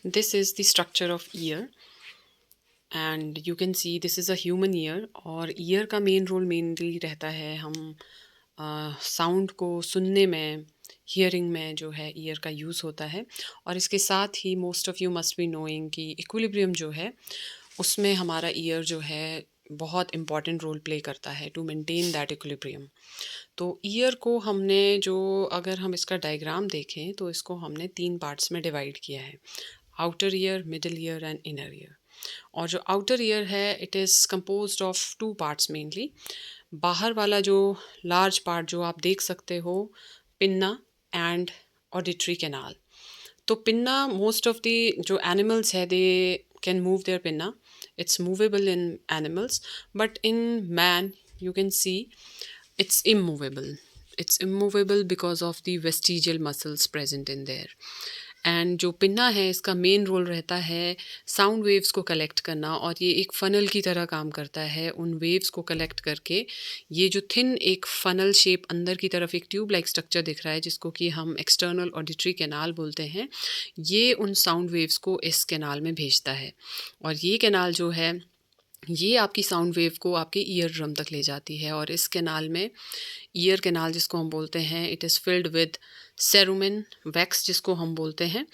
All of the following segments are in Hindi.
This is the structure of ear, and you can see this is a human ear. और ear का मेन रोल मेनली रहता है हम साउंड को सुनने में, हियरिंग में जो है ईयर का यूज़ होता है। और इसके साथ ही most of you must be knowing कि इक्विलिब्रियम जो है उसमें हमारा ईयर जो है बहुत इम्पॉर्टेंट रोल प्ले करता है टू मेंटेन दैट इक्विलिब्रियम। तो ईयर को हमने जो, अगर हम इसका डायग्राम देखें तो इसको हमने 3 पार्ट्स में डिवाइड किया है: outer ear, middle ear and inner ear. और जो आउटर ईयर है it is composed of 2 parts mainly. बाहर वाला जो लार्ज पार्ट जो आप देख सकते हो, पिन्ना एंड ऑडिटरी कैनाल। तो पिन्ना, मोस्ट ऑफ द जो एनिमल्स है they can move their pinna, it's movable in animals, but in man you can see it's immovable. It's immovable because of the vestigial muscles present in there. And जो पिन्ना है इसका मेन रोल रहता है साउंड वेव्स को कलेक्ट करना, और ये एक फ़नल की तरह काम करता है। उन वेव्स को कलेक्ट करके ये जो थिन एक फ़नल शेप अंदर की तरफ एक ट्यूब लाइक स्ट्रक्चर दिख रहा है जिसको कि हम एक्सटर्नल ऑडिटरी कैनाल बोलते हैं, ये उन साउंड वेव्स को इस कैनाल में भेजता है। और ये कैनाल जो है ये आपकी साउंड वेव को आपके ईयर ड्रम तक ले जाती है। और इस कैनाल में, ईयर कैनाल जिसको हम बोलते हैं, it is filled with cerumen wax जिसको हम बोलते हैं।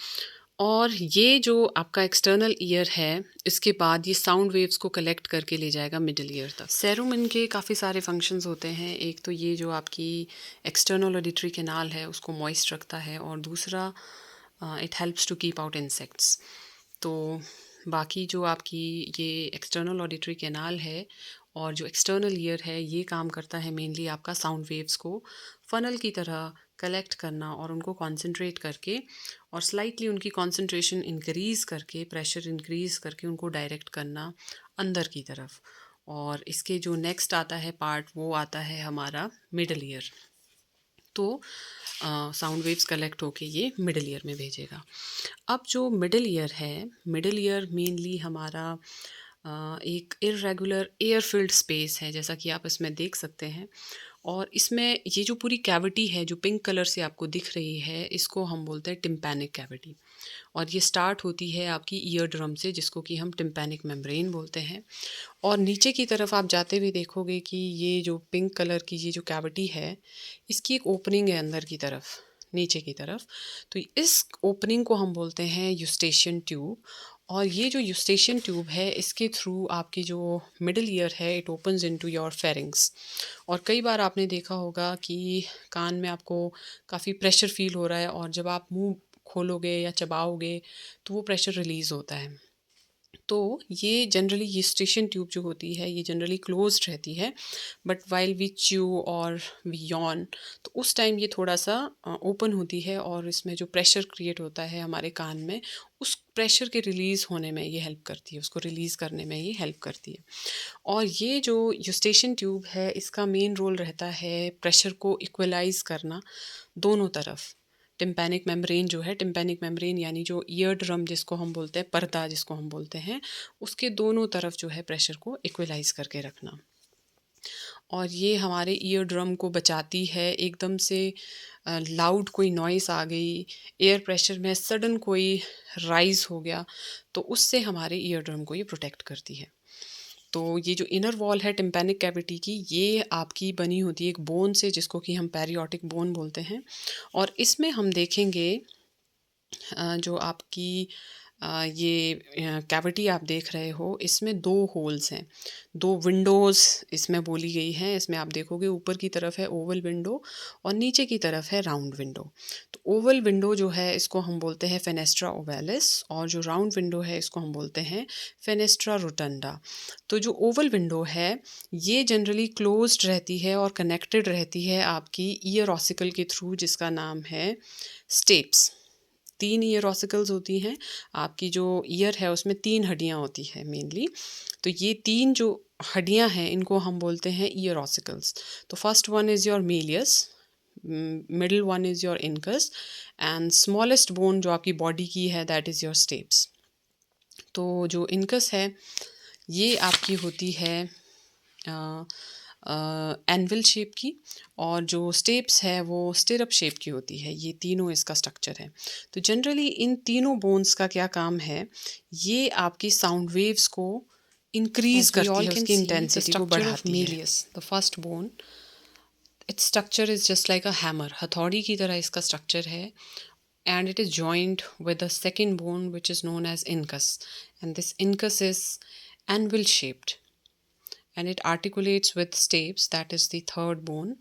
और ये जो आपका एक्सटर्नल ईयर है इसके बाद ये साउंड वेव्स को कलेक्ट करके ले जाएगा मिडिल ईयर तक। सेरुमिन के काफ़ी सारे फंक्शंस होते हैं। एक तो ये जो आपकी एक्सटर्नल ऑडिटरी कैनाल है उसको मॉइस्ट रखता है, और दूसरा it helps to keep out insects. तो बाकी जो आपकी ये एक्सटर्नल ऑडिटरी कैनाल है और जो एक्सटर्नल ईयर है ये काम करता है मेनली आपका साउंड वेव्स को फ़नल की तरह कलेक्ट करना और उनको कॉन्सेंट्रेट करके और स्लाइटली उनकी कॉन्सेंट्रेशन इंक्रीज़ करके, प्रेशर इंक्रीज़ करके उनको डायरेक्ट करना अंदर की तरफ। और इसके जो नेक्स्ट आता है पार्ट वो आता है हमारा मिडल ईयर। तो साउंड वेव्स कलेक्ट होके ये मिडल ईयर में भेजेगा। अब जो मिडल ईयर है, मिडल ईयर मेनली हमारा एक इर्रेगुलर एयर फिल्ड स्पेस है जैसा कि आप इसमें देख सकते हैं। और इसमें ये जो पूरी कैविटी है जो पिंक कलर से आपको दिख रही है इसको हम बोलते हैं टिम्पैनिक कैविटी। और ये स्टार्ट होती है आपकी ईयर ड्रम से जिसको कि हम टिम्पैनिक मेम्ब्रेन बोलते हैं। और नीचे की तरफ आप जाते हुए देखोगे कि ये जो पिंक कलर की ये जो कैविटी है इसकी एक ओपनिंग है अंदर की तरफ, नीचे की तरफ। तो इस ओपनिंग को हम बोलते हैं यूस्टेशियन ट्यूब। और ये जो यूस्टेशियन ट्यूब है इसके थ्रू आपकी जो मिडल ईयर है it opens into your pharynx. और कई बार आपने देखा होगा कि कान में आपको काफ़ी प्रेशर फील हो रहा है और जब आप मुंह खोलोगे या चबाओगे तो वो प्रेशर रिलीज़ होता है। तो ये जनरली ये स्टेशन ट्यूब जो होती है ये जनरली क्लोज्ड रहती है, बट वाइल वी च्यू और वी यॉन तो उस टाइम ये थोड़ा सा ओपन होती है और इसमें जो प्रेशर क्रिएट होता है हमारे कान में उस प्रेशर के रिलीज़ होने में ये हेल्प करती है, उसको रिलीज़ करने में ये हेल्प करती है। और ये जो यूस्टेशन ट्यूब है इसका मेन रोल रहता है प्रेशर को इक्वलाइज करना दोनों तरफ। टिम्पैनिक मेम्ब्रेन जो है, टिम्पैनिक मेम्ब्रेन यानी जो ईयर ड्रम जिसको हम बोलते हैं, पर्दा जिसको हम बोलते हैं, उसके दोनों तरफ जो है प्रेशर को इक्वलाइज करके रखना। और ये हमारे ईयर ड्रम को बचाती है एकदम से लाउड कोई नॉइस आ गई, एयर प्रेशर में सडन कोई राइज हो गया तो उससे हमारे ईयर ड्रम को ये प्रोटेक्ट करती है। तो ये जो इनर वॉल है टिम्पैनिक कैविटी की ये आपकी बनी होती है एक बोन से जिसको कि हम पेरियोटिक बोन बोलते हैं। और इसमें हम देखेंगे जो आपकी ये कैविटी आप देख रहे हो इसमें 2 होल्स हैं, 2 विंडोज़ इसमें बोली गई हैं। इसमें आप देखोगे ऊपर की तरफ है ओवल विंडो और नीचे की तरफ है राउंड विंडो। तो ओवल विंडो जो है इसको हम बोलते हैं फेनेस्ट्रा ओवैलिस और जो राउंड विंडो है इसको हम बोलते हैं फेनेस्ट्रा रोटंडा। तो जो ओवल विंडो है ये जनरली क्लोज्ड रहती है और कनेक्टेड रहती है आपकी ईयर ऑसिकल के थ्रू जिसका नाम है स्टेप्स। 3 ईयर ऑसिकल्स होती हैं। आपकी जो ईयर है उसमें 3 हड्डियाँ होती हैं मेनली। तो ये 3 जो हड्डियाँ हैं इनको हम बोलते हैं ईयर ऑसिकल्स। तो first one is your Méliès, middle one is your incus and smallest bone जो आपकी बॉडी की है दैट इज़ योर स्टेप्स। तो जो इनकस है ये आपकी होती है एनविल शेप की, और जो स्टेप्स है वो स्टिरअप शेप की होती है। ये तीनों इसका स्ट्रक्चर है। तो जनरली इन तीनों बोन्स का क्या काम है, ये आपकी साउंड वेव्स को इंक्रीज करती है, उसकी इंटेंसिटी को बढ़ाती है। The first bone, its structure is just like a hammer, हथौड़ी की तरह इसका स्ट्रक्चर है, and it is joined with the second bone which is known as incus, and this incus is anvil shaped, and it articulates with stapes, that is the third bone.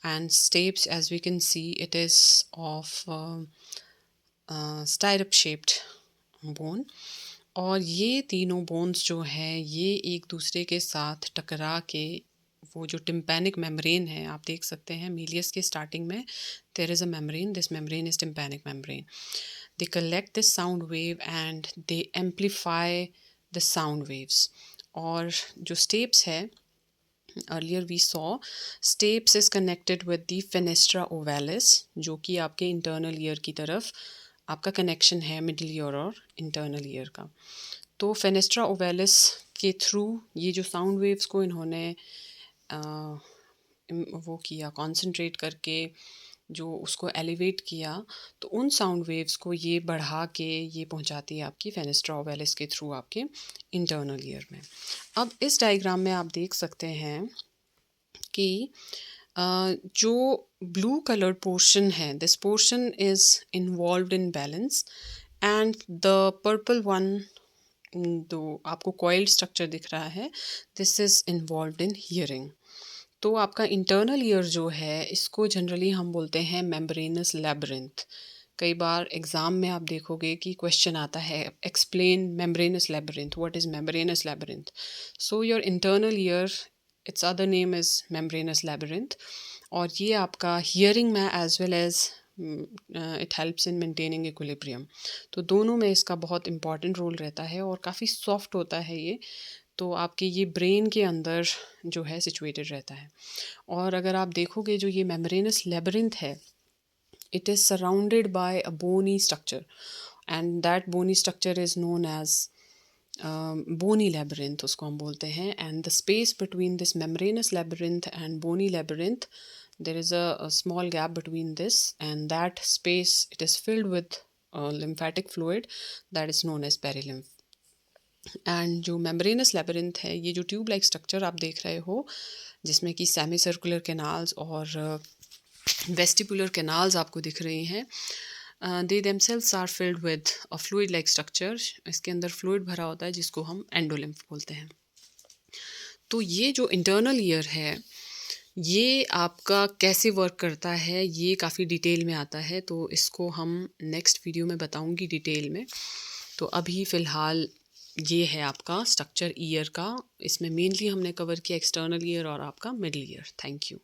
And stapes, as we can see, it is of stirrup shaped bone. और ये तीनों बोन्स जो हैं ये एक दूसरे के साथ टकरा के वो जो टिम्पैनिक मेम्ब्रेन है, आप देख सकते हैं मीलियस के स्टार्टिंग में there is a membrane, this membrane is tympanic membrane. They collect this sound wave and they amplify the sound waves. और जो स्टेप्स है, earlier we saw stapes is connected with the fenestra ovalis, जो कि आपके इंटरनल ईयर की तरफ आपका कनेक्शन है, मिडिल ईयर और इंटरनल ईयर का। तो फेनेस्ट्रा ओवेलिस के थ्रू ये जो साउंड वेव्स को इन्होंने वो किया, कॉन्सेंट्रेट करके जो उसको एलिवेट किया, तो उन साउंड वेव्स को ये बढ़ा के ये पहुंचाती है आपकी फेनेस्ट्रा ओवेलिस के थ्रू आपके इंटरनल ईयर में। अब इस डायग्राम में आप देख सकते हैं कि जो ब्लू कलर्ड पोर्शन है, this portion is involved in balance, and the purple one, जो आपको कॉइल्ड स्ट्रक्चर दिख रहा है, this is involved in hearing. तो आपका इंटरनल ईयर जो है इसको जनरली हम बोलते हैं मेम्ब्रेनस लैबिरिंथ। कई बार एग्ज़ाम में आप देखोगे कि क्वेश्चन आता है, explain membranous labyrinth, what is membranous labyrinth. So your internal ear, it's other name is membranous labyrinth, और ये आपका हियरिंग में as well as it helps in maintaining equilibrium. तो दोनों में इसका बहुत इंपॉर्टेंट रोल रहता है और काफ़ी सॉफ्ट होता है ये, तो आपके ये ब्रेन के अंदर जो है सिचुएटेड रहता है। और अगर आप देखोगे जो ये मेम्ब्रेनस लैबिरिंथ है, it is surrounded by a bony structure, and that bony structure is known as bony labyrinth, उसको हम बोलते हैं। And the space between this membranous labyrinth and bony labyrinth, there is a small gap between this, and that space, it is filled with lymphatic fluid that is known as perilymph. And जो मेम्ब्रेनस लैबिरिंथ है, ये जो ट्यूब लाइक स्ट्रक्चर आप देख रहे हो, जिसमें कि सेमी सर्कुलर कैनाल्स और वेस्टिबुलर कैनाल्स आपको दिख रही हैं, they themselves are filled with a fluid like structure. इसके अंदर फ्लूइड भरा होता है जिसको हम एंडोलिम्फ बोलते हैं। तो ये जो इंटरनल ईयर है, ये आपका कैसे वर्क करता है ये काफ़ी डिटेल में आता है, तो इसको हम नेक्स्ट वीडियो में बताऊंगी डिटेल में। तो अभी फ़िलहाल ये है आपका स्ट्रक्चर ईयर का। इसमें मेनली हमने कवर किया एक्सटर्नल ईयर और आपका मिडिल ईयर। Thank you.